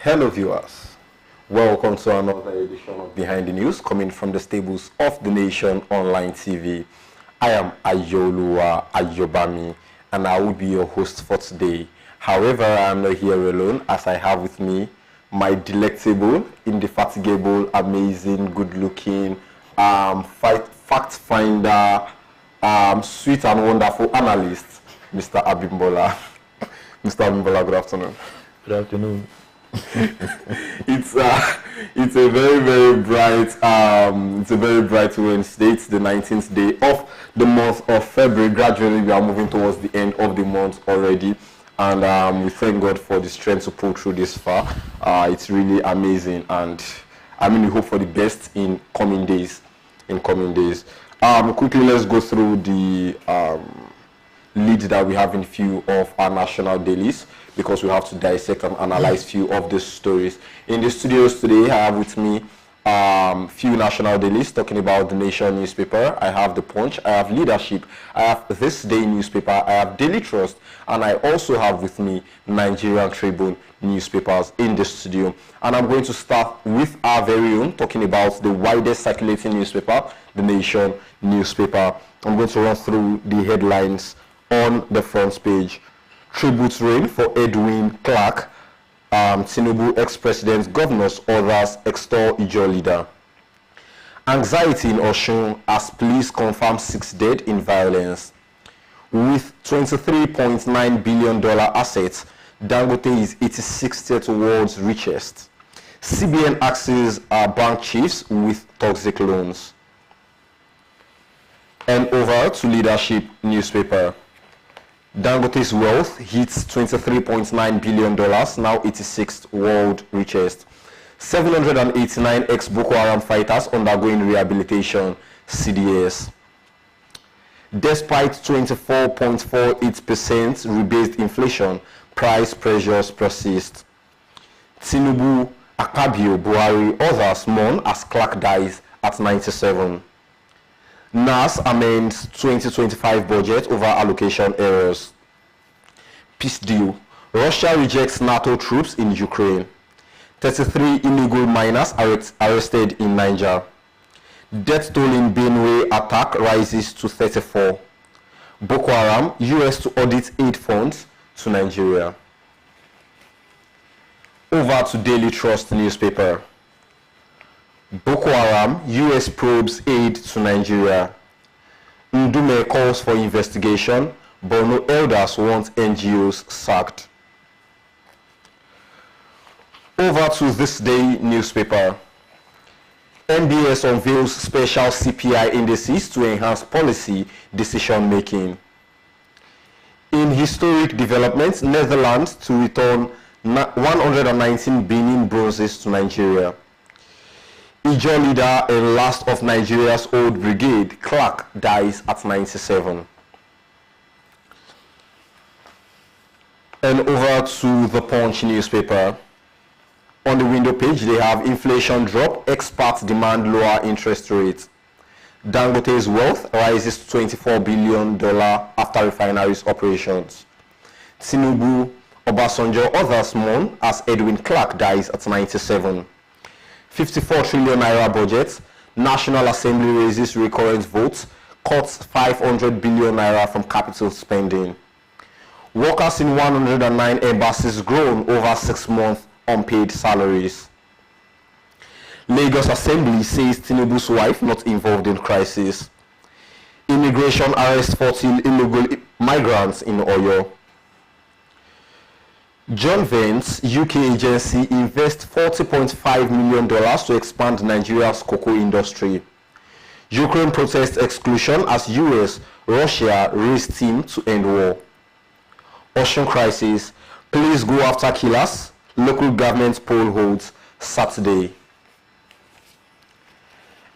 Hello viewers, welcome to another edition of Behind the News coming from the stables of The Nation Online TV. I am Ayooluwa Ayobami and I will be your host for today. However, I am not here alone as I have with me my delectable, indefatigable, amazing, good-looking, fact finder, sweet and wonderful analyst, Mr. Abimbola. Mr. Abimbola, good afternoon. Good afternoon. It's a very bright Wednesday. It's the 19th day of the month of February. Gradually we are moving towards the end of the month already, and we thank God for the strength to pull through this far. It's really amazing, and we hope for the best in coming days. Quickly, let's go through the lead that we have in few of our national dailies, because we have to dissect and analyze few of the stories. In the studios today, I have with me few national dailies talking about The Nation newspaper. I have The Punch, I have Leadership, I have This Day newspaper, I have Daily Trust, and I also have with me Nigerian Tribune newspapers in the studio. And I'm going to start with our very own, talking about the widest circulating newspaper, The Nation newspaper. I'm going to run through the headlines on the front page. Tribute rain for Edwin Clark. Tinubu ex-president, governors, others extol Ijaw leader. Anxiety in Osun as police confirm 6 dead in violence. With $23.9 billion assets, Dangote is 86th world's richest. CBN axes bank chiefs with toxic loans. And over to Leadership newspaper. Dangote's wealth hits $23.9 billion, now 86th world richest. 789 ex-Boko Haram fighters undergoing rehabilitation, CDS. Despite 24.48% rebased inflation, price pressures persist. Tinubu, Akpabio, Buhari, others mourn as Clark dies at 97. NAS amends 2025 budget over allocation errors. Peace deal. Russia rejects NATO troops in Ukraine. 33 illegal miners arrested in Niger. Death toll in Benue attack rises to 34. Boko Haram, US to audit aid funds to Nigeria. Over to Daily Trust newspaper. Boko Haram, US probes aid to Nigeria. Ndume calls for investigation. Borno elders want NGOs sacked. Over to This Day newspaper. NBS unveils special CPI indices to enhance policy decision making. In historic developments, Netherlands to return 119 Benin bronzes to Nigeria. Ijaw leader and last of Nigeria's old brigade, Clark, dies at 97. And over to The Punch newspaper. On the window page, they have inflation drop, experts demand lower interest rates. Dangote's wealth rises to $24 billion after refineries operations. Tinubu, Obasanjo, others mourn as Edwin Clark dies at 97. 54 trillion naira budget, National Assembly raises recurrent votes, cuts 500 billion naira from capital spending. Workers in 109 embassies groan over 6 months unpaid salaries. Lagos Assembly says Tinubu's wife not involved in crisis. Immigration arrests 14 illegal migrants in Oyo. John Vance, UK agency, invests $40.5 million to expand Nigeria's cocoa industry. Ukraine protests exclusion as US, Russia raise team to end war. Osun crisis, police go after killers, local government poll holds Saturday.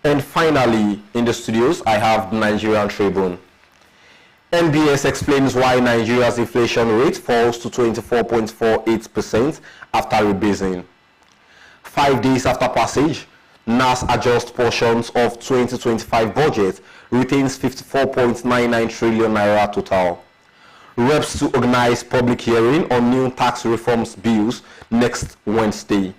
And finally, in the studios, I have the Nigerian Tribune. NBS explains why Nigeria's inflation rate falls to 24.48% after rebasing. 5 days after passage, NAS adjusts portions of 2025 budget, retains 54.99 trillion naira total. Reps to organize public hearing on new tax reforms bills next Wednesday.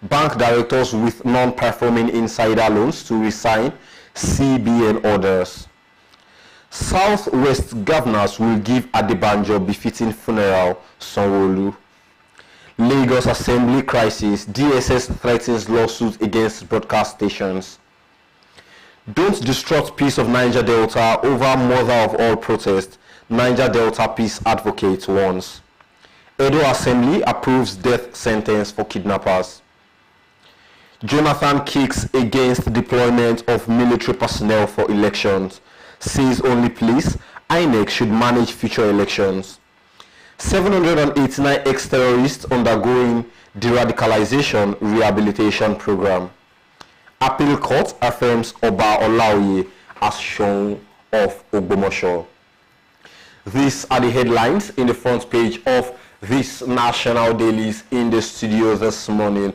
Bank directors with non-performing insider loans to resign, CBN orders. Southwest governors will give Adebanjo befitting funeral, Sanwo-Olu. Lagos Assembly crisis, DSS threatens lawsuit against broadcast stations. Don't disrupt peace of Niger Delta over mother of all protest, Niger Delta peace advocate warns. Edo Assembly approves death sentence for kidnappers. Jonathan kicks against deployment of military personnel for elections. Says only police, INEC should manage future elections. 789 ex-terrorists undergoing de-radicalization rehabilitation program. Appeal court affirms Oba Olaoye as Shon of Ogbomosho. These are the headlines in the front page of this national dailies in the studio this morning.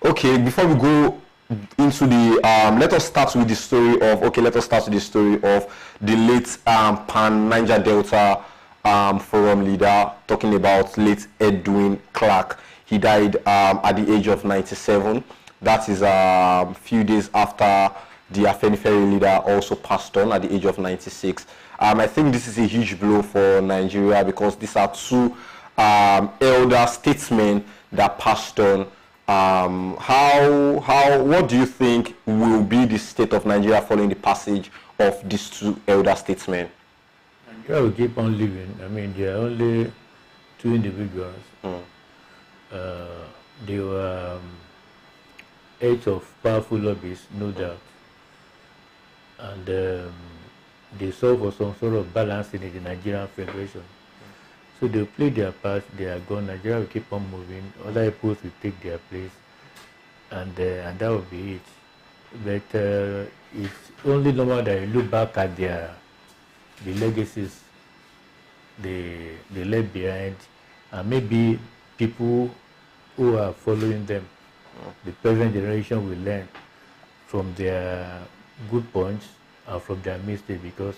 Okay, before we go into the let us start with the story of the late Pan Niger Delta forum leader, talking about late Edwin Clark. He died at the age of 97. That is a few days after the Afenifere leader also passed on at the age of 96. I think this is a huge blow for Nigeria because these are two elder statesmen that passed on. What do you think will be the state of Nigeria following the passage of these two elder statesmen? Nigeria will keep on living. I mean, there are only two individuals. They were heads of powerful lobbies, no doubt. And they saw for some sort of balance in the Nigerian Federation. So they play their part, they are gone, Nigeria will keep on moving, other people will take their place, and that will be it. But it's only normal that you look back at the legacies they left behind, and maybe people who are following them, the present generation will learn from their good points and from their mistakes, because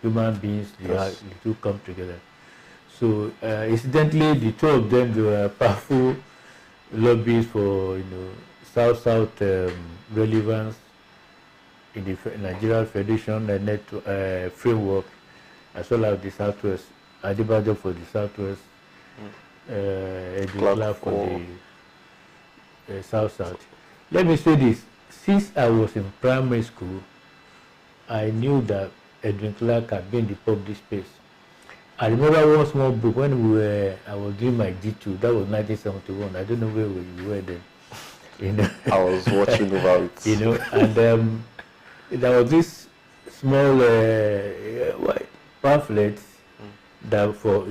human beings, they do come together. So incidentally, the two of them, they were powerful lobbies for South-South relevance in the Nigerian Federation framework, as well as the Southwest. Adebanjo for the Southwest, Edwin Clark for the South-South. Let me say this: since I was in primary school, I knew that Edwin Clark had been in the public space. I remember one small book when I was doing my D2. That was 1971. I don't know where we were then. I was watching over it. And there was this small pamphlet that for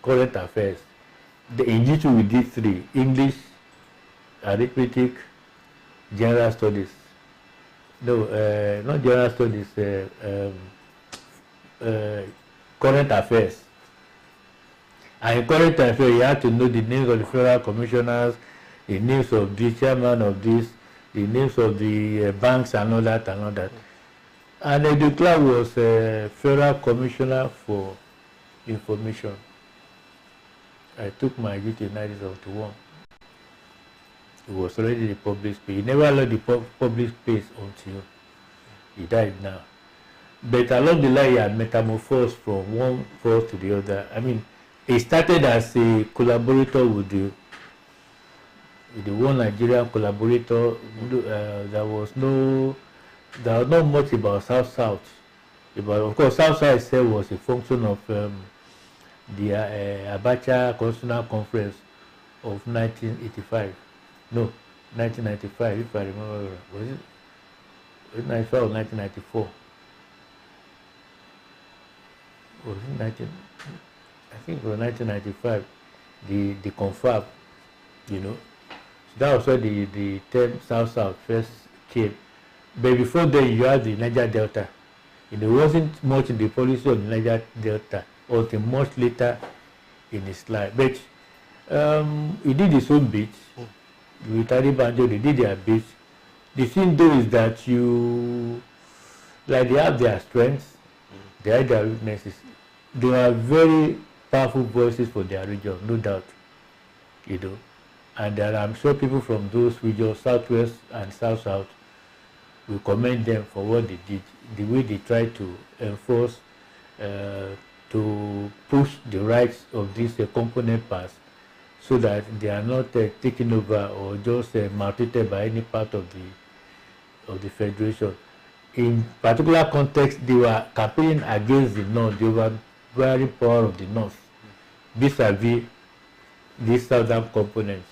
current affairs. In D2 we did 3: English, arithmetic, general studies. No, not general studies. Current affairs. And in current affairs, you have to know the names of the federal commissioners, the names of the chairman of this, the names of the banks and all that and all that. And Edwin Clark was federal commissioner for information. I took my duty in 1971. He was already in the public space. He never left the public space until he died now. But along the line, he had metamorphosed from one force to the other. I mean, he started as a collaborator with the one Nigerian collaborator. There was not much about South-South. Of course, South-South itself was a function of the Abacha Constitutional Conference of 1985. No, 1995, if I remember. Was it 1995 or 1994? Was it I think it was 1995, the confab, So that was where the term South-South first came. But before then, you had the Niger Delta. There wasn't much in the policy of the Niger Delta until much later in his life. But he did his own bit. With Adebanjo, they did their bit. The thing though is that you, like they have their strengths, they have their weaknesses. They are very powerful voices for their region, no doubt, you know. And I'm sure people from those regions, Southwest and South-South, will commend them for what they did, the way they tried to enforce, to push the rights of these component parts so that they are not taken over or just maltreated by any part of the federation. In particular context, they were campaigning against the North, the overbearing power of the North, vis-a-vis these southern components.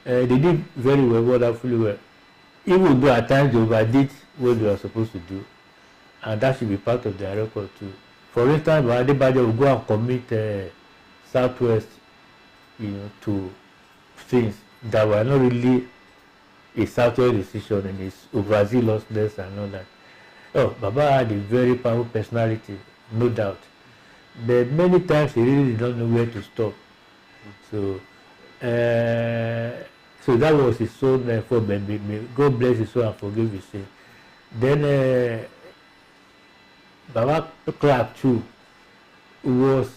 They did very well, wonderfully well. Even though at times they overdid what they were supposed to do, and that should be part of their record too. For instance, Adebayo will go and commit Southwest, you know, to things that were not really a Southwest decision, and his Brazil lostness and all that. Oh, Baba had a very powerful personality, no doubt. But many times he really did not know where to stop. So, so that was his own for me. God bless his soul and forgive his sin. Then Baba Clark too was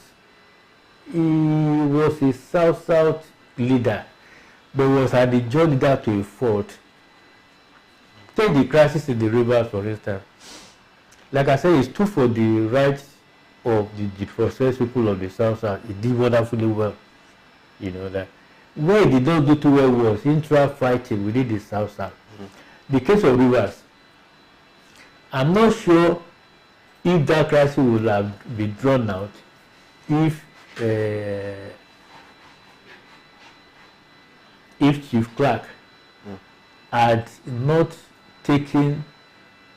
a South-South leader, but was at the joint leader to a fault. Take the crisis in the rivers, for instance. Like I said, he stood for the rights of the dispossessed people of the South-South. He did wonderfully well. You know that. Where he did not do too well was intra-fighting within the South-South. The case of rivers, I'm not sure if that crisis would have been drawn out if Chief Clark had not taken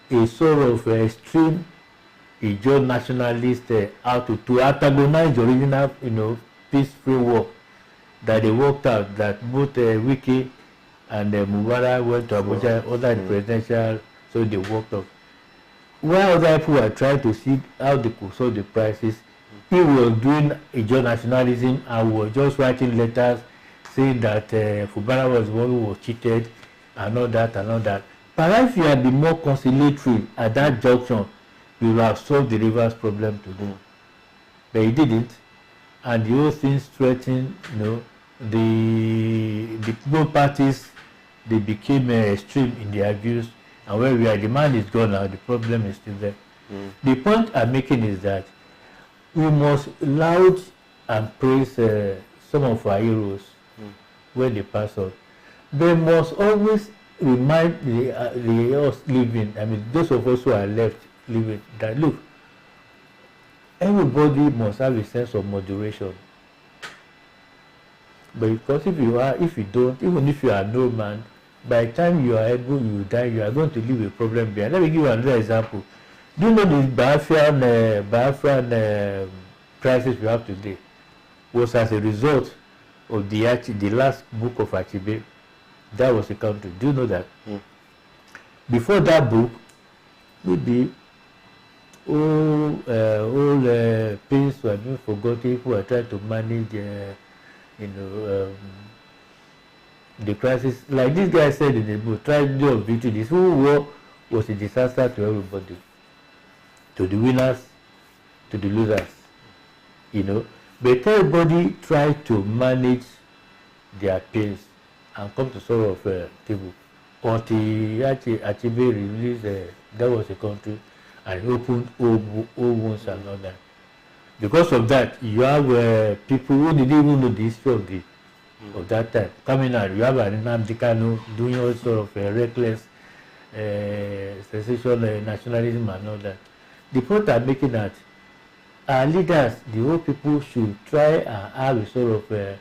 a sort of extreme Ijaw nationalist out to antagonize the original, you know, peace framework that they worked out, that both Wiki and Mubarak went to Abuja under the presidential, so they worked out. While other people were trying to see how they could solve the crisis, he was doing Ijaw nationalism and was just writing letters saying that Fubara was the one who was cheated and all that and all that. Perhaps if you had been more conciliatory at that junction, you would have solved the rivers problem today. But he didn't, and the whole thing threatened, you know, the both parties, they became extreme in their views, and where we are, the man is gone now, the problem is still there. The point I'm making is that we must laud and praise some of our heroes when they pass on. They must always remind the us living, I mean those of us who are left living, that look, everybody must have a sense of moderation. But because if you don't, even if you are no man, by the time you are able, you die, you are going to leave a problem behind. Let me give you another example. Do you know the Biafran crisis we have today was as a result of the last book of Achibe? That was the country. Do you know that? Before that book, maybe all pains were being forgotten. People were trying to manage, you know, the crisis. Like this guy said in the book, tragedy of victory. This whole war was a disaster to everybody, to the winners, to the losers, you know. But everybody tried to manage their pains and come to sort of table. Until Achibe released, that was a country, and opened all wounds and all that. Because of that, you have people who didn't even know the history of that time coming out. You have an Nnamdi Kanu doing all sort of reckless secession, nationalism and all that. The point I'm making that our leaders, the whole people, should try and have a sort of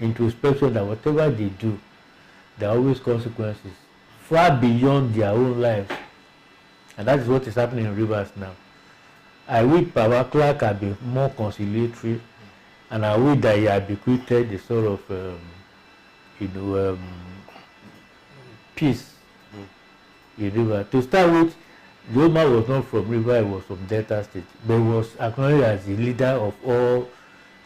introspection that whatever they do, there are always consequences far beyond their own lives. And that is what is happening in rivers now. I wish Baba Clark had been more conciliatory, and I wish that he had bequeathed the sort of, you know, peace in river. To start with, the old man was not from river, he was from Delta State, but he was acknowledged as the leader of all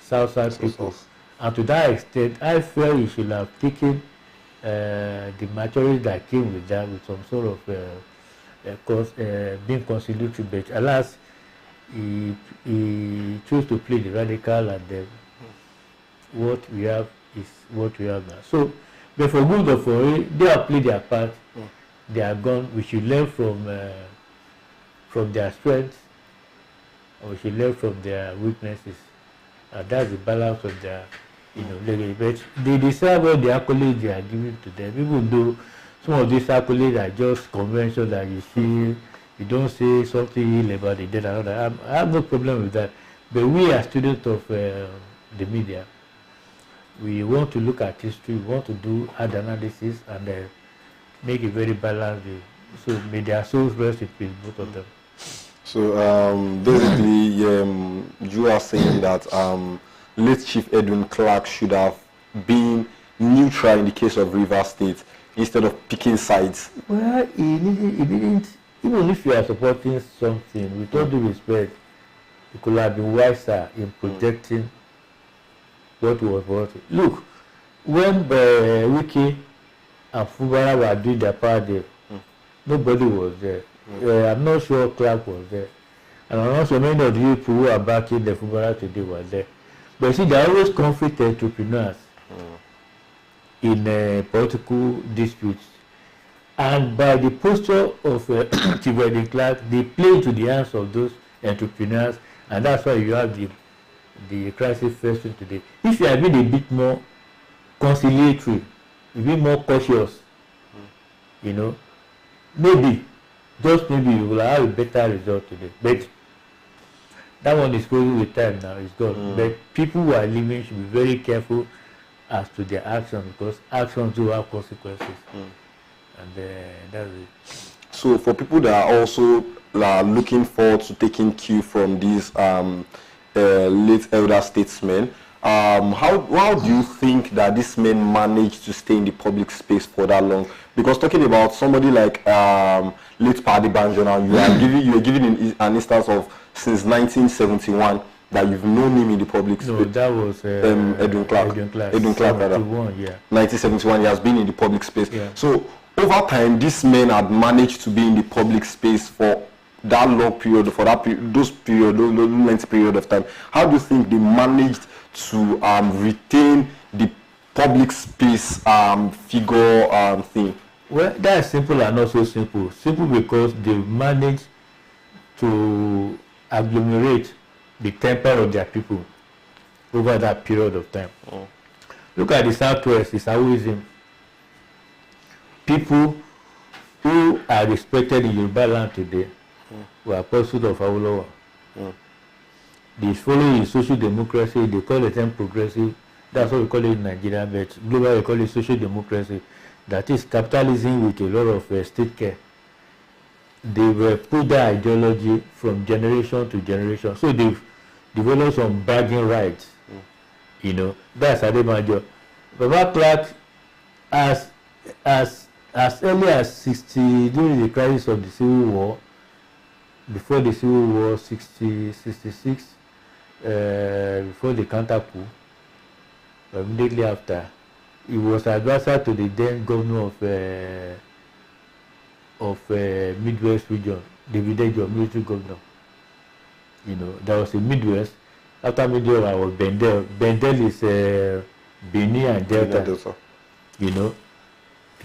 South-South people. And to that extent, I feel he should have taken the maturity that came with that, with some sort of being conciliatory, but alas, he chose to play the radical, and then what we have is what we have now. So, but for good or for ill, they have played their part. They are gone. We should learn from their strengths, or we should learn from their weaknesses. That's the balance of their, legacy. But they deserve all the accolades they are giving to them, even though some of these accolades are just conventional that you see. You don't say something ill about it, then another. I have no problem with that. But we as students of the media, we want to look at history, we want to do hard analysis, and make a very balanced view. So may their souls rest in peace, both of them. So basically, you are saying that late Chief Edwin Clark should have been neutral in the case of Rivers State instead of picking sides. Well, he didn't. Even if you are supporting something, with all due respect, he could have been wiser in projecting what was worth it. Look, when Wiki and Fubara were doing their part there, nobody was there. I'm not sure Clark was there. And I'm not sure many of the people who are backing the Fubara today were there. But you see, there are always conflict entrepreneurs in political disputes. And by the posture of Chief Edwin Clark, they play into the hands of those entrepreneurs, and that's why you have the crisis facing today. If you have been a bit more conciliatory, a bit more cautious, maybe, just maybe, you will have a better result today. But that one is going with time now, it's gone. But people who are living should be very careful as to their actions, because actions do have consequences. And that's it. So for people that are also looking forward to taking cue from these late elder statesmen, how do you think that these men managed to stay in the public space for that long? Because talking about somebody like late Paddy Banjo now, you are giving an instance of since 1971 that you've known him in the public space. No, that was Edwin Clark. Edwin Clark, rather. 1971, he has been in the public space. Yeah. So over time, these men had managed to be in the public space for that long period, for that those length period of time. How do you think they managed to retain the public space figure thing? Well, that's simple and not so simple. Simple because they managed to agglomerate the temper of their people over that period of time. Look at the Southwest, it's Awism. People who are respected in Yoruba land today were apostles of Ayooluwa. They follow in social democracy, they call it progressive. That's what we call it in Nigeria, but globally we call it social democracy. That is capitalism with a lot of state care. They were put that ideology from generation to generation. So they've developed some bargain rights. That's Adebanjo. Baba Clark, as early as 60, during the crisis of the Civil War, before the Civil War, 66, before the counter-coup, immediately after, he was advisor to the then governor of Midwest region, David Ijaw, military governor. There was a Midwest. After Midwest, was Bendel. Bendel is Benin and Delta.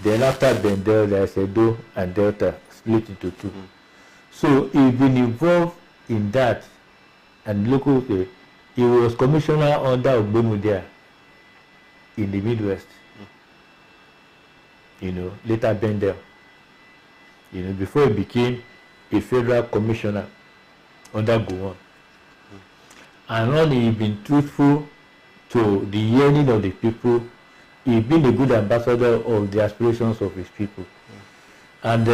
Then after Bendel, there's Edo and Delta, split into two. So he's been involved in that, and local. He was commissioner under Ogbemudia in the Midwest. Later Bendel. Before he became a federal commissioner under Gowon. And on he's been truthful to the yearning of the people. He's been a good ambassador of the aspirations of his people. And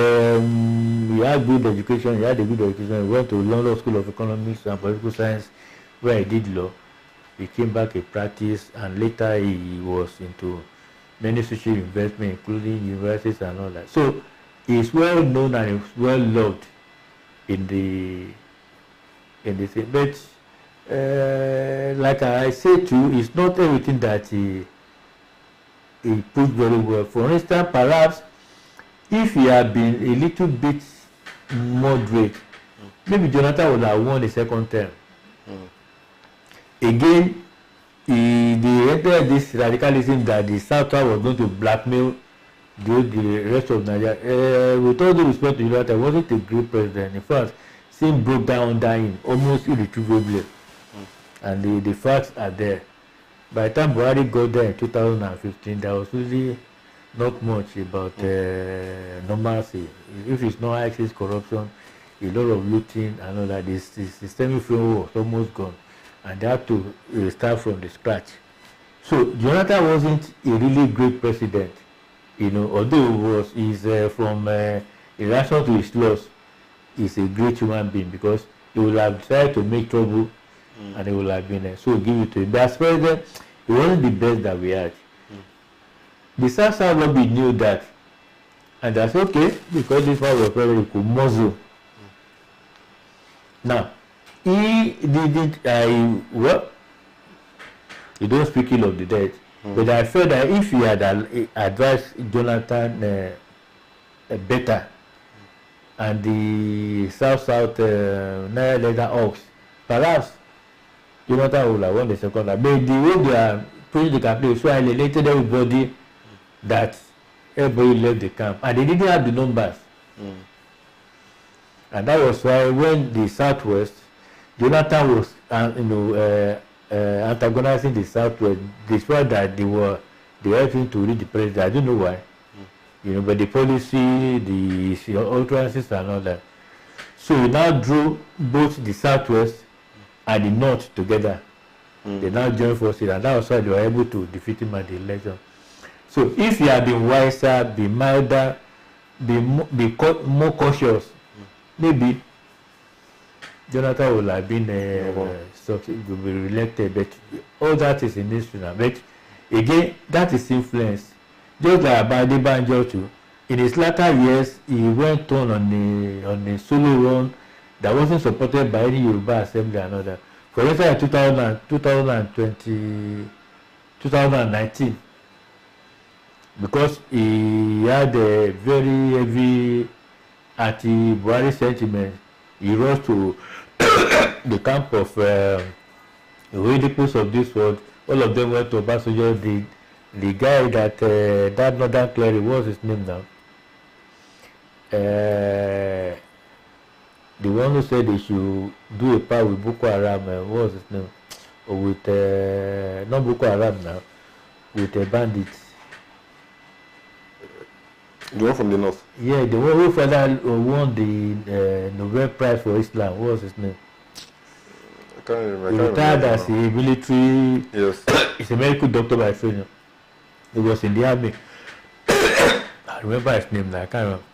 he had good education. He had a good education. He went to London School of Economics and Political Science, where he did law. He came back in practice, and later he was into many social investment, including universities and all that. So he's well known and he's well loved in the thing. But like I said to you, it's not everything that he put very well. For instance, perhaps if he had been a little bit moderate, maybe Jonathan would have won the second term. Again, they entered this radicalism that the Southern was going to blackmail the rest of Nigeria. With all due respect to Jonathan, wasn't a great president. In fact, things broke down under him almost irretrievably. And the facts are there. By the time Buhari got there in 2015, there was really not much about normalcy. If it's not access corruption, a lot of looting and all that, the systemic framework was almost gone. And they had to start from the scratch. So Jonathan wasn't a really great president, you know, although he's from in relation to his loss, he's a great human being because he would have tried to make trouble and he would have been there. So we'll give it to him. But as president, he wasn't the best that we had. The South lobby knew that, and that's okay because this one was president, he could muzzle. Now, he didn't, well, he don't speak ill of the dead, but I felt that if he had advised Jonathan better, and the South Nigeria leader Oaks, perhaps Jonathan would have won the second round. But the way they are pushing the campaign, so I alienated everybody that everybody left the camp, and they didn't have the numbers. And that was why when the Southwest, Jonathan was, antagonizing the Southwest, despite that they were helping to read the president. I don't know why, you know, but the policy, the utterances and all that. So we now drew both the Southwest and the North together. They now joined forces, and that was why they were able to defeat him at the election. So if he had been wiser, be milder, be more cautious, maybe Jonathan will have been will be re-elected, but all that is in history now. But again, that is influence. Just like Abimbola too, in his latter years, he went on a solo run that wasn't supported by any Yoruba assembly and other. For instance, in 2019, because he had a very heavy anti-Buhari sentiment, he rose to the camp of the radicals of this world. All of them went to Obasanjo. The guy that northern cleric, what's his name now? The one who said they should do a part with Boko Haram, what was his name? Or with not Boko Haram now, with bandits. The one from the north? Yeah, the one who father won the Nobel Prize for Islam. What was his name? I can't remember. He retired as a military. Yes. He's a medical doctor by training. He was in the army. I remember his name now. I can't remember.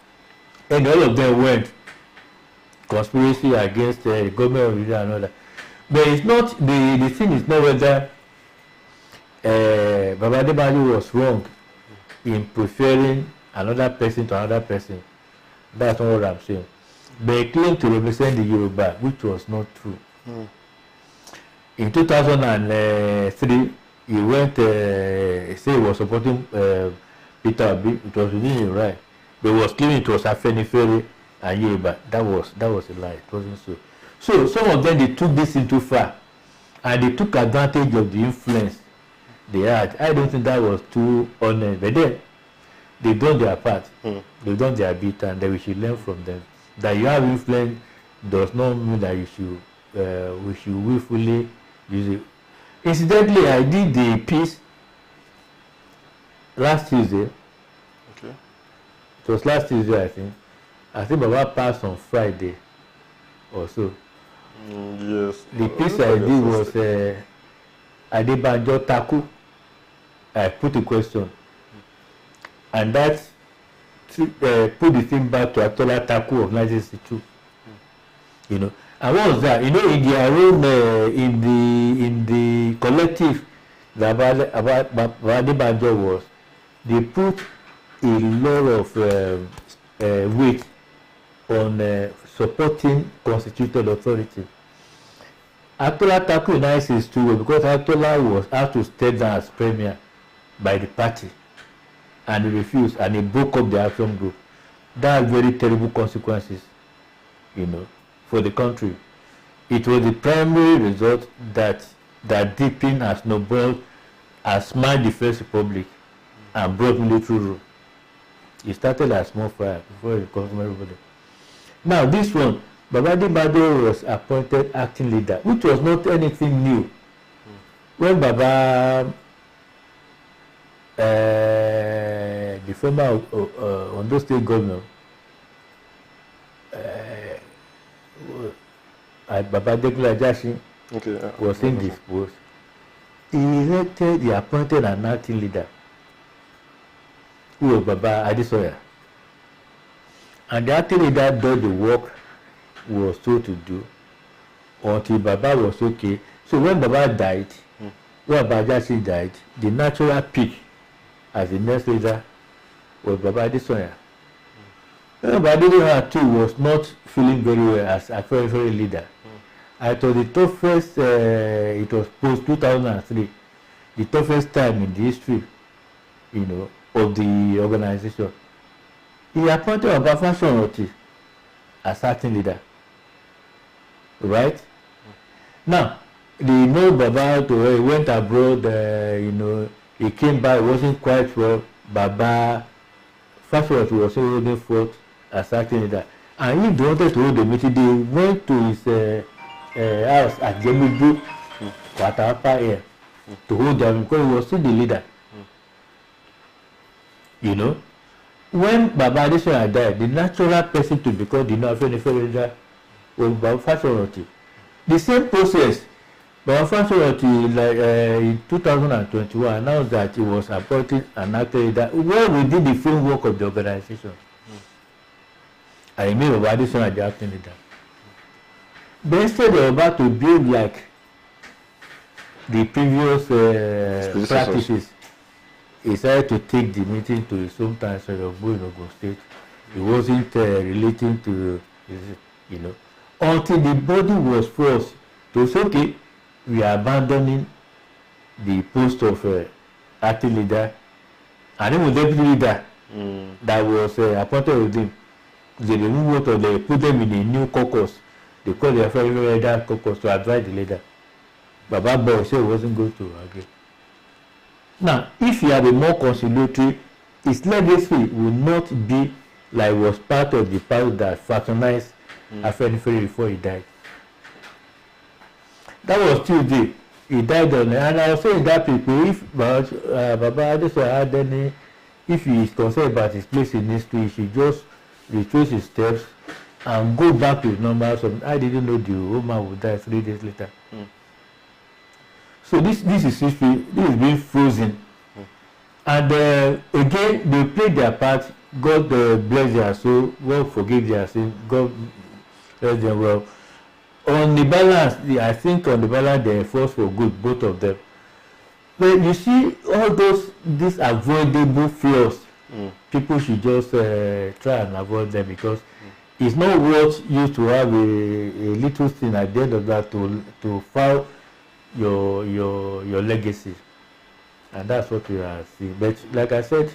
And all of them went conspiracy against the government of India and all that. But it's not the thing is not whether Baba Adébánjọ was wrong in preferring another person to another person. That's not what I'm saying. But he claimed to represent the Yoruba, which was not true. In 2003, he went, say he was supporting Peter Obi. It was within him, right? But he was claiming it was Afenifere and Yoruba. That was a lie. It wasn't so. So some of them, they took this into far, and they took advantage of the influence they had. I don't think that was too honest. But then, they've done their part. They've done their bit, and we should learn from them. That you have influence does not mean that we should willfully use it. Incidentally, I did the piece last Tuesday. Okay. It was last Tuesday, I think. I think Baba passed on Friday or so. Yes. The piece I did was Adébánjọ Taku. I put a question. And that put the thing back to Ayooluwa Taku of 1962. You know. And what was that? You know, in their own, in the collective that Adébánjọ was, they put a lot of weight on supporting constituted authority. Ayooluwa Taku in 1962, because Ayooluwa was asked to step down as premier by the party. and he refused, and he broke up the action group. That had very terrible consequences, for the country. It was the primary result that deep in has snowballed, has smashed the First Republic and brought military rule. It started as small fire before it consumed everybody. Now this one, Babadi Bado was appointed acting leader, which was not anything new. When Baba, the former Ondo State governor, Baba Dekla Jashi, was in this post, he appointed an acting leader, who was Baba Adisoya. And the acting leader did the work he was told to do until Baba was okay. So when Baba died, when Baba Jashi died, the natural pick as the next leader was Baba Adisoya. Baba Adisoya too was not feeling very well as a very leader. I thought the toughest, it was post 2003, the toughest time in the history, of the organization. He appointed Baba Fashion as acting leader. Right? Now, Baba he went abroad, he came back, wasn't quite well. Baba Fashion was holding forth as acting leader. And he wanted to hold the meeting. They went to his house at Jemubu, Watapa here, to hold them because he was still the leader. When Baba Adesoya died, the natural person to become the leader was Baba Fashion. The same process, Baba Fashion in 2021 announced that he was appointed an acting leader well within the framework of the organization. I mean Baba Adesoya the acting leader. But instead of about to build like the previous practices, he decided to take the meeting to his hometown instead of going to Ogun State. He wasn't relating to, until the body was forced to say, okay, we are abandoning the post of acting leader, and even deputy leader that was appointed with him. They removed or they put them in a new caucus. They called their fellow leader caucus to advise the leader. Baba Boy said he wasn't going to agree. Now, if you have a more conciliatory, his legacy will not be like was part of the party that fraternized Afenifere before he died. That was Tuesday. He died on, and I was saying that people, if Baba Adesoya had any, if he is concerned about his place in history, he should just retrace his steps and go back to his normal. I didn't know the woman would die 3 days later. So this is history. This is being frozen. And again, they played their part. God bless their soul. God forgive their sin. God bless them well. On the balance, I think on the balance, they forced for good, both of them. But you see, all these avoidable flaws, people should just try and avoid them because it's not worth you to have a little thing at the end of that to file your legacy, and that's what we are seeing. But like I said,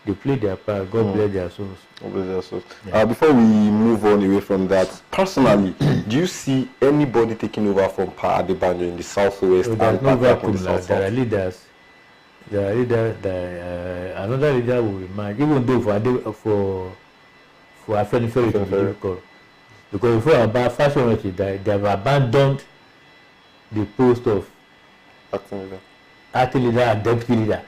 they played their part. God bless their souls. God bless their souls. Yeah. Before we move on away from that, personally, do you see anybody taking over from Pa Adebanjo in the southwest and no vacuum, there are leaders. There are leaders. Another leader will emerge, even though for Afenifere to be difficult, because before about Fashion they have abandoned the post of acting leader and deputy leader.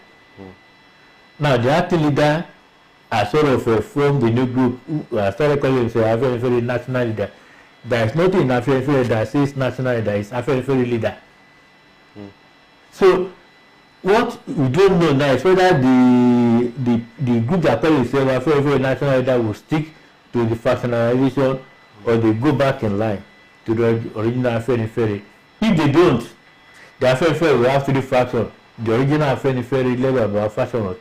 Now the acting leader has sort of formed the new group who started calling himself Afenifere national leader. There is nothing in Afenifere that says national leader, it's Afenifere leader. So what we don't know now is whether the group that calls itself Afenifere national leader will stick to the factionalization or they go back in line to the original Afenifere. If they don't, the Afenifere will have 3 factions. The original Afenifere led by Fashion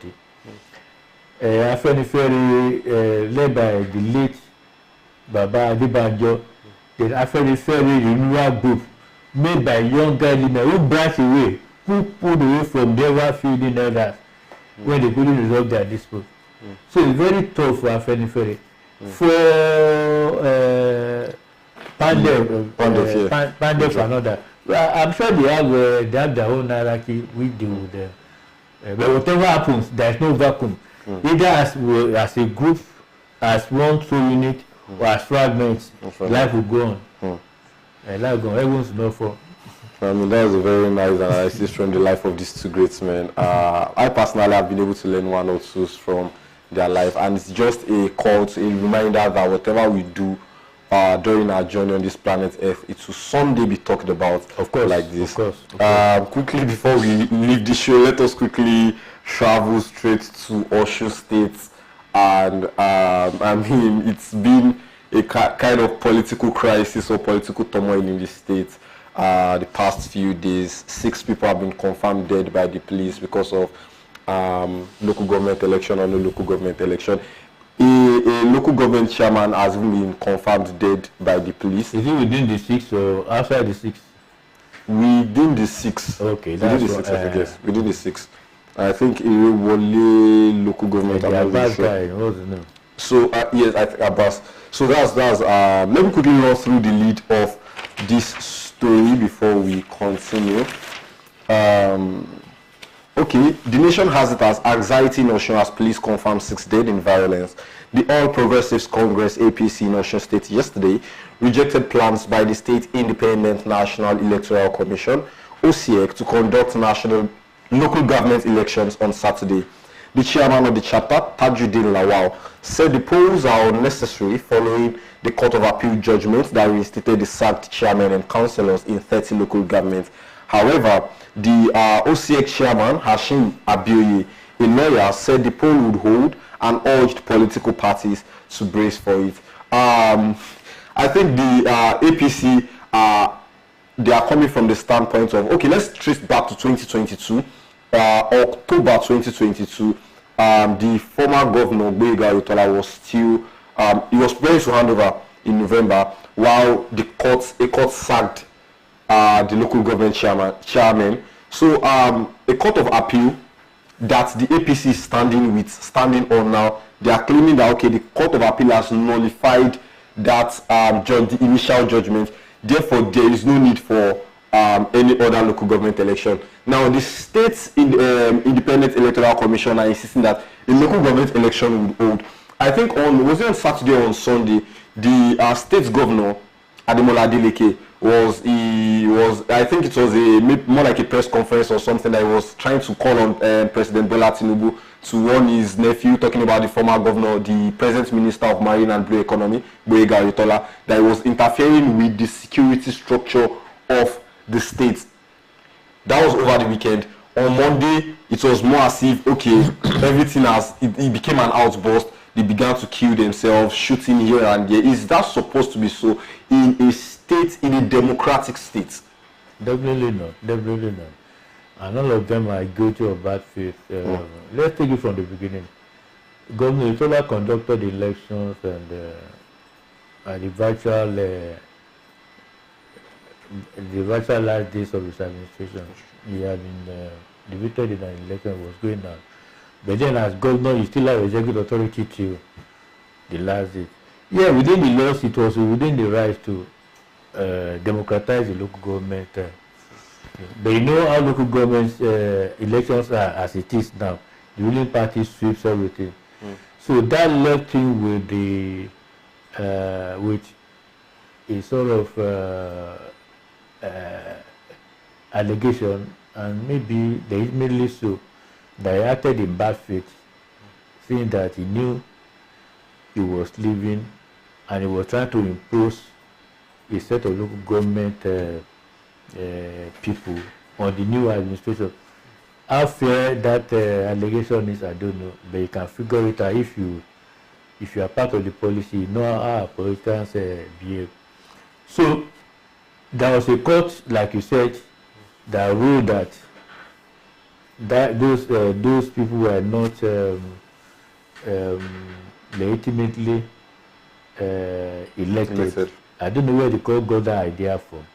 Afenifere led by the late Baba Adebanjo, the Afenifere renewal group made by young guy leaders who branched away, who pulled away from their fielding elders when they couldn't resolve their dispute. So it's very tough for Afenifere. For Pandey for another. I'm sure they have their own hierarchy. We deal with them. But whatever happens, there is no vacuum. Either as a group, as one true unit, or as fragments, life will go on. Life will go on. Everyone's not for. I mean, that was a very nice analysis from the life of these two great men. I personally have been able to learn one or two from their life, and it's just a call to a reminder that whatever we do during our journey on this planet Earth, it will someday be talked about, of course, like this. Of course. Quickly, before we leave the show, let us quickly travel straight to Osun State. And I mean, it's been a kind of political crisis or political turmoil in the state the past few days. 6 people have been confirmed dead by the police because of local government election or no local government election. A local government chairman has been confirmed dead by the police. Is it within the 6 or outside the 6? Within the 6. Okay, that's within the 6, I guess. Within the 6. I think Ayooluwa local government. Abbas guy, what's his name? So yes, I think Abbas. So that's let me quickly run through the lead of this story before we continue. Okay, the nation has it as anxiety in Osun as police confirm 6 dead in violence. The All Progressives Congress APC in Osun State yesterday rejected plans by the State Independent National Electoral Commission (OCEC) to conduct local government elections on Saturday. The chairman of the chapter, Tajuddin Lawal, said the polls are unnecessary following the Court of Appeal judgment that reinstated the sacked chairman and councillors in 30 local governments. However, the OCEC chairman, Hashim Abioye, a lawyer, said the poll would hold and urged political parties to brace for it. I think the APC, they are coming from the standpoint of, okay, let's trace back to 2022. October 2022, the former governor, Ayobami, was still, he was ready to hand over in November, while a court sacked the local government chairman. So a court of appeal that the APC is standing on now, they are claiming that, okay, the court of appeal has nullified that the initial judgment. Therefore, there is no need for any other local government election. Now, the state's Independent Electoral Commission are insisting that a local government election would hold. I think was it on Saturday or on Sunday, the state's governor, Abimbola I think it was more like a press conference or something that he was trying to call on President Bola Tinubu to warn his nephew, talking about the former governor, the present Minister of Marine and Blue Economy, Ayobami, that he was interfering with the security structure of the state. That was over the weekend. On Monday, it was more as if, okay, everything it became an outburst. They began to kill themselves, shooting here and there. Is that supposed to be so in a state, in a democratic state? Definitely not. Definitely not. And all of them are guilty of bad faith. Let's take it from the beginning. Governor Ayobami conducted the elections and the virtual last days of his administration. He had been defeated in an election, was going on. But then as governor, you still have executive authority till the last day. Yeah, within the laws, it was within the right to democratize the local government. But you know how local government elections are as it is now. The ruling party sweeps everything. So that left him with with a sort of allegation, and maybe they immediately so that he acted in bad faith, saying that he knew he was leaving and he was trying to impose a set of local government people on the new administration. How fair that allegation is, I don't know, but you can figure it out if you are part of the policy, you know how politicians behave. So there was a court, like you said, that ruled that those people were not legitimately elected. I don't know where the court got that idea from.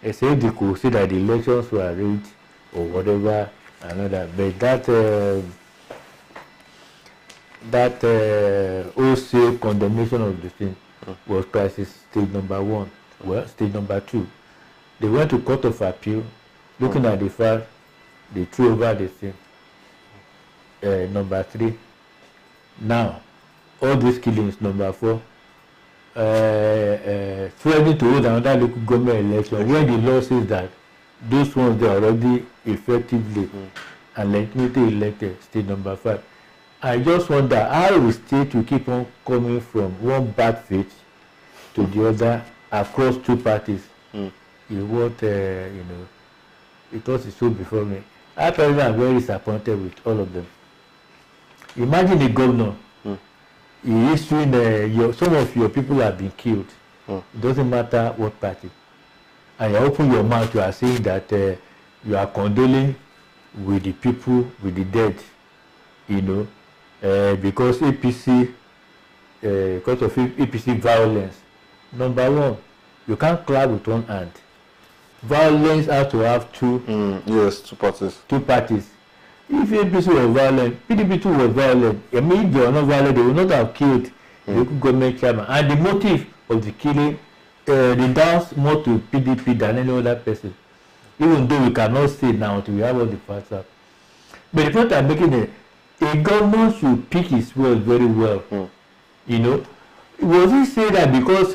They said they could say that the elections were rigged or whatever, another. But that that wholesale condemnation of the thing was crisis stage number 1. Well, stage number 2. They went to Court of Appeal, looking at the fact they threw over the thing. Number 3. Now, all these killings, number 4. Threatening to hold another local government election when the law says that those ones they are already effectively and legitimately elected, state number 5. I just wonder how the state will keep on coming from one bad faith to the other across 2 parties. Is what it was so before me. I personally am very disappointed with all of them. Imagine the governor. He issuing some of your people have been killed. It doesn't matter what party. And you open your mouth, you are saying that you are condoling with the people, with the dead, because APC, because of APC violence. Number 1, you can't clap with one hand. Violence has to have 2. Yes, 2 parties. 2 parties. If APC was violent, PDP too was violent. I mean, if they were not violent, they would not have killed the local government chairman. And the motive of the killing, they dance more to PDP than any other person. Even though we cannot say now until we have all the facts up. But the point I'm making is, a government should pick his words very well. Was he saying that because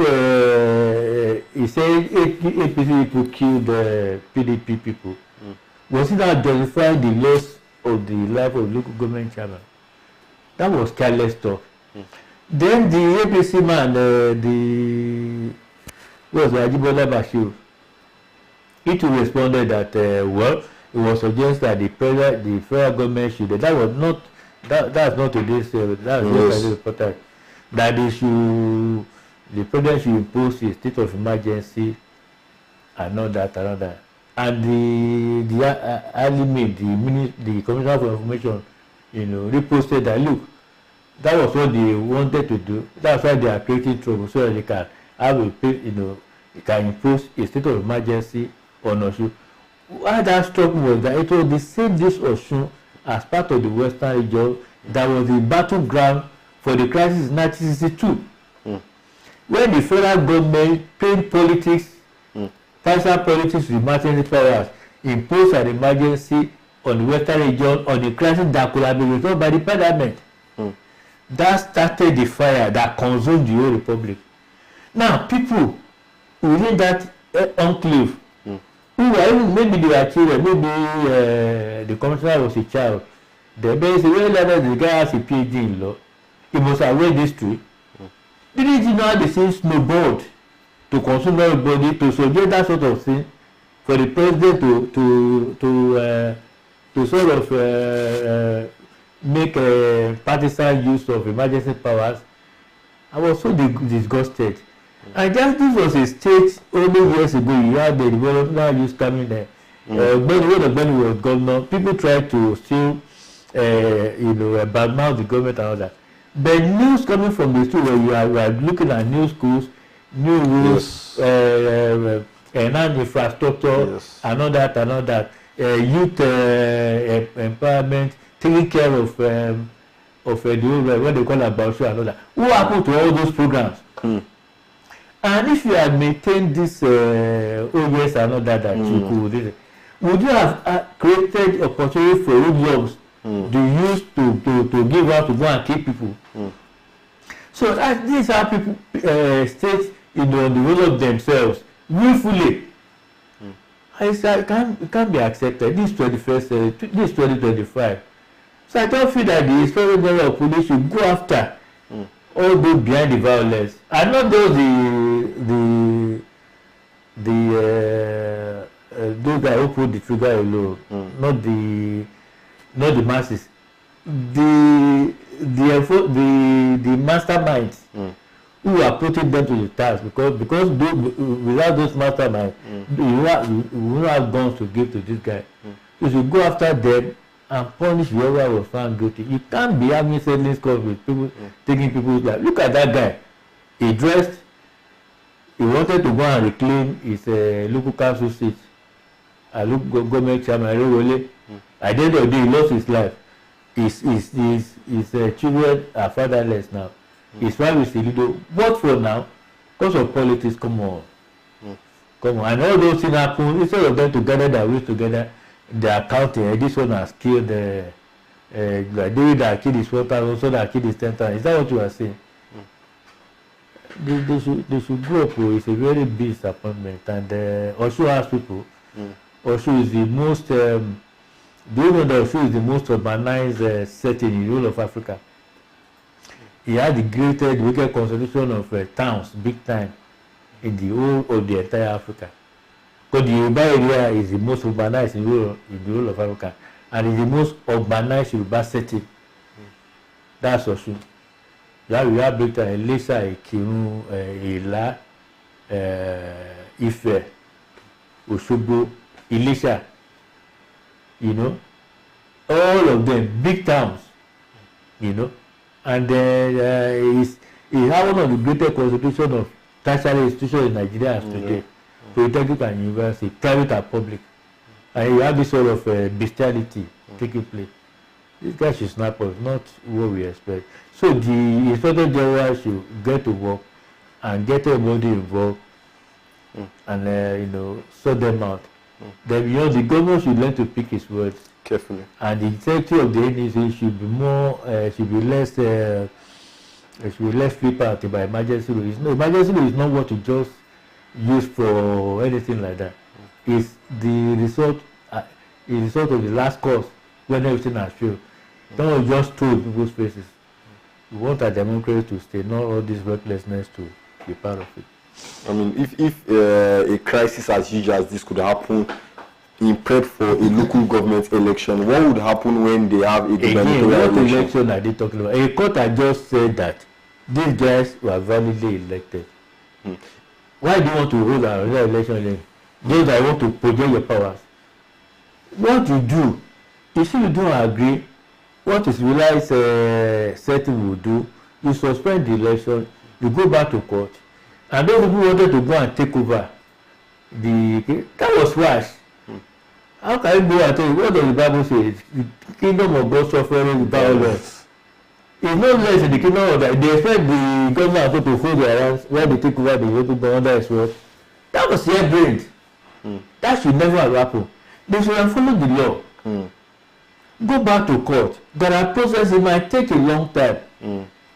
he said APC people killed PDP people? Was it not justifying the loss of the life of local government chairman? That was careless talk. Then the APC man, Ayobami Bashir, he too responded that it was suggested that the federal government should. That's not today's. That's yesterday's reporter. That the president should impose a state of emergency and all that. And the Commissioner for Information, reposted that look, that was what they wanted to do. That's why they are creating trouble so that they can have can impose a state of emergency on Osun. Why that struck me was that it was the same this Osun as part of the Western region that was the battleground for the crisis in 1962. When the federal government paid politics, partisan politics with emergency powers, imposed an emergency on the Western region on the crisis that could have been resolved by the parliament. That started the fire that consumed the whole republic. Now, people within that enclave, maybe they were children, maybe the commissioner was a child. The guy has a PhD in law. He must have read history. Didn't you know how the thing snowballed to consume everybody, to suggest that sort of thing for the president to sort of make partisan use of emergency powers? I was so disgusted. And just this was a state only years ago. You had the developmental youth coming there. When Ogbeni was governor, people tried to still, badmouth the government and all that. But news coming from the street where you are looking at new schools, new rules, enhanced infrastructure, and all that, youth empowerment, taking care of the what they call about and all that. What happened to all those programs? And if you had maintained this OS and all that you could, would you have created opportunity for jobs to use to give out to go and keep people? So these are people states develop themselves willfully. I said it can't be accepted. This 2025. So I don't feel that the Inspector General of Police should go after all those behind the violence, and not those those guys who put the trigger alone, not the masses, the masterminds who are putting them to the task, because without those masterminds, you will have guns to give to this guy. You should go after them and punish whoever was found guilty. You can't be having settling scores with people taking people's life. Look at that guy. He dressed. He wanted to go and reclaim his local council seat. Local government chairman. At the end of the day, he lost his life. his children are fatherless now. His wife is a widow. What for now? Because of politics, come on. Come on. And all those things happen, instead of them to gather their ways together, they are counting. This one has killed David that killed his 4,000, so that killed his 10,000. Is that what you are saying? They should grow up. It's a very big disappointment. And Osun has people. Osun is the most, do you know that Osun is the most urbanized setting in the whole of Africa? He had the greatest, biggest concentration of towns, big time, in the whole of the entire Africa. Because the Yoruba area is the most urbanized in the whole of Africa, and is the most urbanized Yoruba setting. That's Osun. We have big time, Ilesha, Ikirun, Ila, Ife, Osogbo, Ilesha. You know, all of them big towns. You know. And he has one of the greatest concentration of tertiary institutions in Nigeria as today. Polytechnic and university, private and public. And you have this sort of bestiality taking place. This guy should snap us, not what we expect. So the Inspector General should get to work and get everybody involved and sort them out. Then the government should learn to pick his words carefully. And the integrity of the NEC should be more, should be less flippant about emergency law. Emergency law is not what you just use for anything like that. It's the result of the last course when everything has failed. Don't just throw in people's faces. We want our democracy to stay, not all this recklessness to be part of it. I mean, if a crisis as huge as this could happen in prep for a local government election, what would happen when they have a gubernatorial election are they talking about? A court had just said that these guys were validly elected. Why do you want to hold another election then? Those that want to project your powers. What you do, if you don't agree, what is realized setting will do, you suspend the election, you go back to court, and those people wanted to go and take over that was rash. How can you go and tell you, what does the Bible say? The kingdom of God suffering violence. It's not less in the kingdom of God. They expect the government to fold their hands when they take over the local government as well. That was harebrained. That should never have happened. They should have followed the law. Go back to court. There are processes, it might take a long time.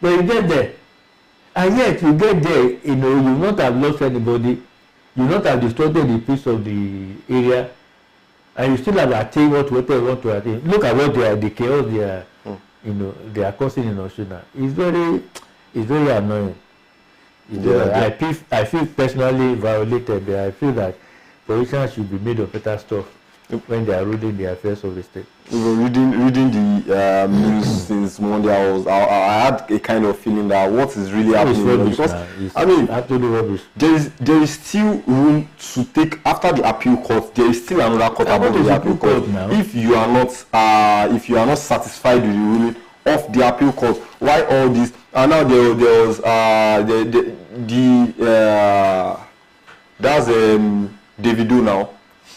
But you get there. And yet you get there, you will not have lost anybody. You will not have distorted the peace of the area. And you still have attained whatever you want to attain. Look at what the chaos they are causing in Osun. It's very annoying. I feel personally violated, but I feel that politicians should be made of better stuff when they are ruling the affairs of the state. Reading the news since Monday, I had a kind of feeling that what is really happening because absolutely rubbish. There is still room to take after the appeal court. There is still another court about the appeal court. Now. If you are not satisfied with the ruling of the appeal court, why all this? And now there was that's Davido now.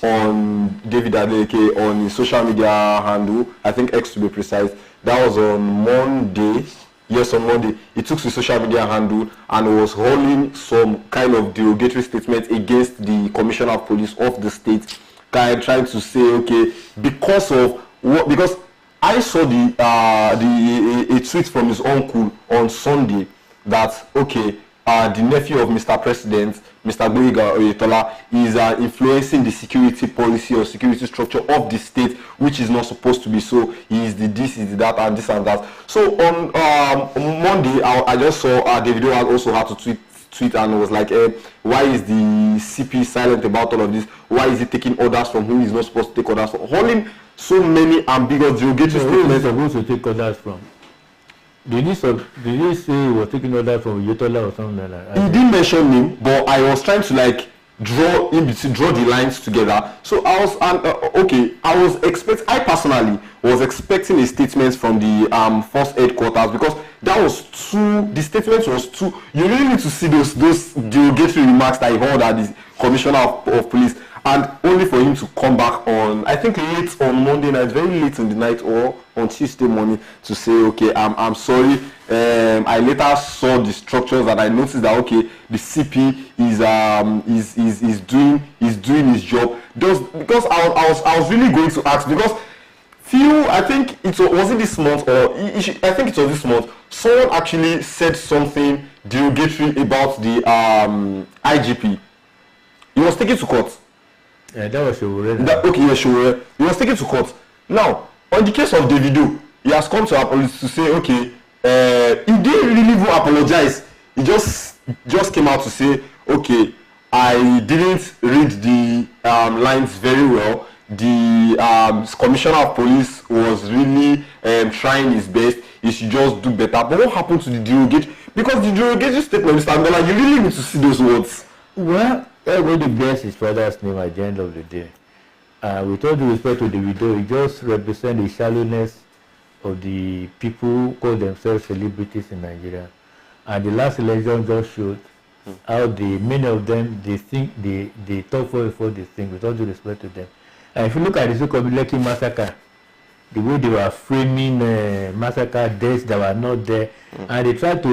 On David Adeleke on his social media handle, I think X to be precise. That was on Monday. Yes, on Monday. He took his social media handle and was holding some kind of derogatory statement against the commissioner of police of the state, trying to say, okay, because I saw a tweet from his uncle on Sunday that okay. The nephew of Mr. President, Mr. Oyetola, is influencing the security policy or security structure of the state, which is not supposed to be so. He is the this, is the that, and this and that. So on Monday, I just saw Davido also had to tweet and was like, why is the CP silent about all of this? Why is he taking orders from whom he's not supposed to take orders from? Holding so many ambiguous derogatory statements. Who is supposed to take orders from? Did he say he was taking orders from Oyetola or something like that? He didn't mention him, but I was trying to draw the lines together. So I was I personally was expecting a statement from the force headquarters, because that was the statement was too. You really need to see those derogatory remarks that he heard at the commissioner of police and only for him to come back on, I think late on Monday night, very late in the night, or on Tuesday morning, to say, okay, I'm sorry. I later saw the structures and I noticed that, okay, the CP is doing his job. Just because I was really going to ask, because I think was it this month, or I think it was this month, someone actually said something derogatory about the IGP. He was taken to court. Yeah, that was Showore. Okay, yeah, Showore. He was taken to court. Now, on the case of Davido, he has come to apologize to say, okay, he didn't really even apologize. He just came out to say, okay, I didn't read the lines very well. The commissioner of police was really trying his best. He should just do better. But what happened to the derogatory? Because the derogatory statement, Mr. Abimbola, you really need to see those words. Well, everybody bears his father's name at the end of the day. With all due respect to the video, it just represents the shallowness of the people who call themselves celebrities in Nigeria. And the last election just showed how many of them, they think they talk for they think, with all due respect to them. And if you look at the so-called Lekki massacre, the way they were framing massacre deaths that were not there, and they tried to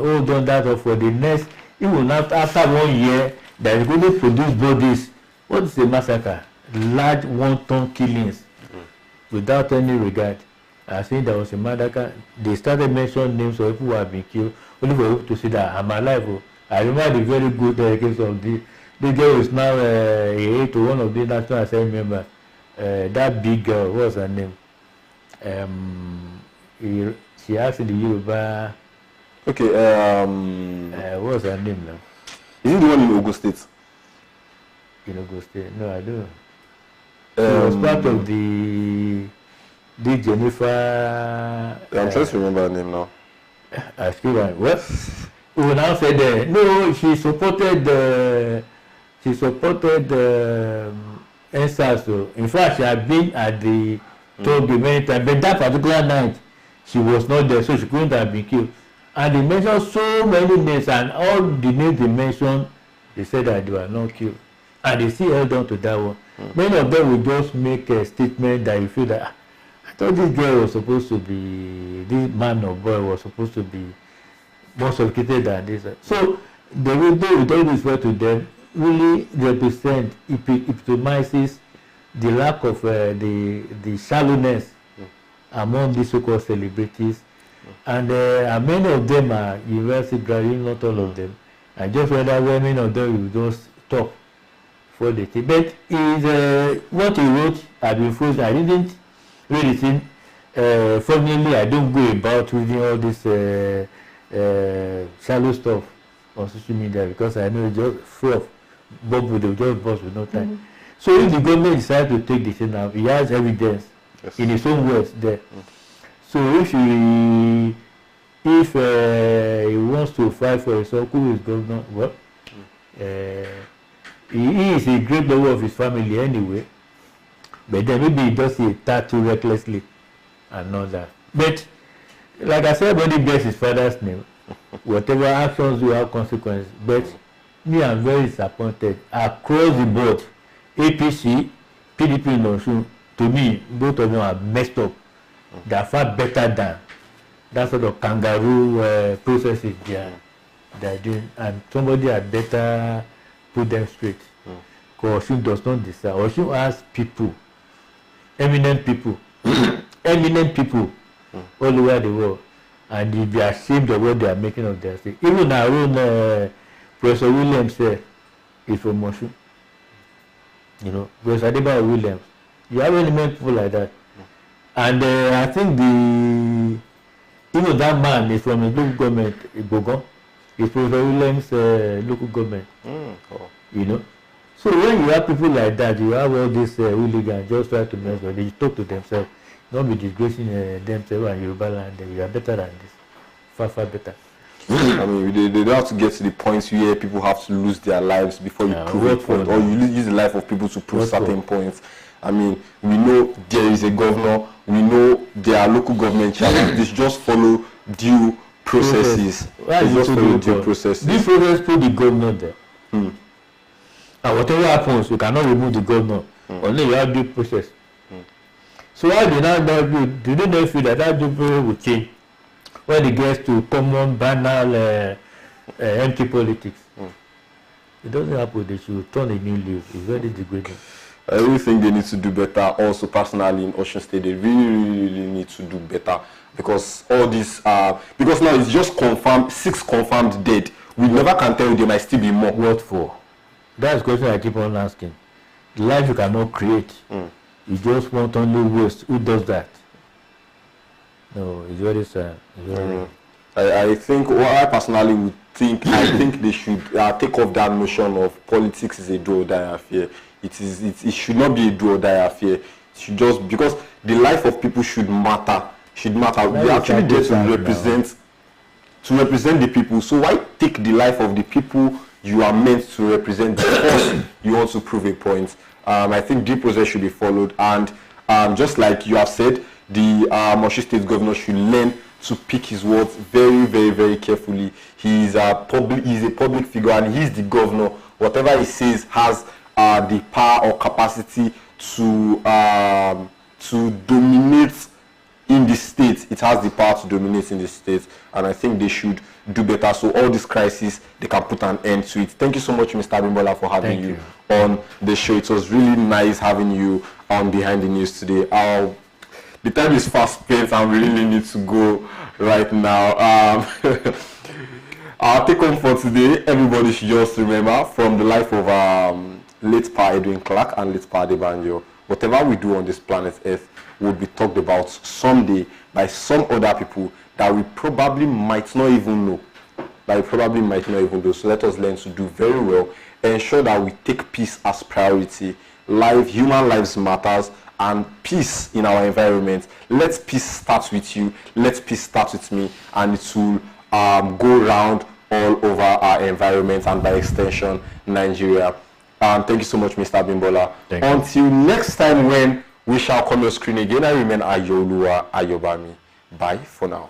hold on that for the next, even after 1 year, that is going to produce bodies. What is a massacre? Large wanton killings without any regard. I think there was a massacre. They started mentioning names of people who have been killed, only for people to see that I'm alive. I remember the very good case of the girl is now a to one of the National Assembly members. That big girl, what's her name? She asked in the Yoruba. Okay. What's her name now? Is it the one in Ogun State? In Ogun State? No, I don't. She was part of the Jennifer. I'm trying to remember her name now. I still don't. Well, we will now say that no, she supported NSAS. In fact, she had been at the Togi many times, but that particular night she was not there, so she couldn't have been killed. And they mentioned so many names, and all the names they mentioned, they said that they were not killed. And they still held on to that one. Many of them will just make a statement that you feel that, I thought this girl was supposed to be, this man or boy was supposed to be more sophisticated than this. So the way they with all respect to them really represent, epitomizes the lack of the shallowness among these so-called celebrities. And many of them are university graduates, not all of them. I just wonder where many of them will just stop for the thing. But what he wrote, I've been frozen. I didn't read it in. Fortunately, I don't go about reading all this shallow stuff on social media because I know it's just full of bubble, they'll just bust with no time. So if the government decides to take the thing out, he has evidence in his own words there. So if he wants to fight for himself, who is governor? Well, he is a great lover of his family anyway. But then maybe he does it too recklessly and not that. But like I said, everybody bears his father's name. Whatever actions will have consequences. But me, I'm very disappointed across the board. APC, PDP in Osun, to me, both of them are messed up. They are far better than that sort of kangaroo processes they are doing, and somebody had better put them straight. Because Osun does not decide. Osun has people, eminent people all over the world, and they be ashamed of what they are making of their state. Even our own Professor Williams is from Osun. You know, Professor Adebayo Williams. You have eminent people like that. And I think even that man is from the local government, Ibogon. It's Professor Williams' local government. You know. So when you have people like that, you have all these hooligans just try to mess with. They talk to themselves, not be disgracing themselves and Yoruba land. You are better than this, far better. I mean, they don't have to get to the points where people have to lose their lives before you prove a point, or you use the life of people to prove certain points. I mean, we know there is a governor, we know there are local government channels. They should just follow due processes. Why is just follow due processes. This process put the governor there. And whatever happens, you cannot remove the governor. Only you have due process. So how do they not feel that due process will change when it gets to common, banal, empty politics? It doesn't happen. They should turn a new leaf. It's very degrading. I really think they need to do better. Also, personally, in Osun State, they really need to do better, because all this, because now it's just confirmed, 6 confirmed dead. We never can tell you, there might still be more. What for? That's the question I keep on asking. The life you cannot create. You just want only waste. Who does that? No, it's very sad. I think, what I personally would think, I think they should take off that notion of politics is a do or die affair. It should not be a do or die affair. It should just, because the life of people should matter. We actually get to represent the people. So why take the life of the people you are meant to represent because you want to prove a point? I think due process should be followed, and just like you have said, the Osun State governor should learn to pick his words very, very, very carefully. He's a public figure, and he's the governor. Whatever he says has the power or capacity to dominate in the state. It has the power to dominate in the state, and I think they should do better, so all this crisis, they can put an end to it. Thank you so much, Mr. Abimbola, for having you on the show. It was really nice having you on Behind the News today. The time is fast spent, and we really need to go right now. Our take home for today, everybody should just remember, from the life of late Pa Edwin Clark and late Pa Adebanjo, whatever we do on this planet Earth will be talked about someday by some other people that we probably might not even know. So let us learn to do very well, ensure that we take peace as priority. Human lives matters, and peace in our environment. Let peace start with you. Let peace start with me, and it will go round all over our environment and by extension Nigeria. Thank you so much, Mr. Abimbola. Until next time when we shall come on screen again, I remain Ayooluwa Ayobami. Bye for now.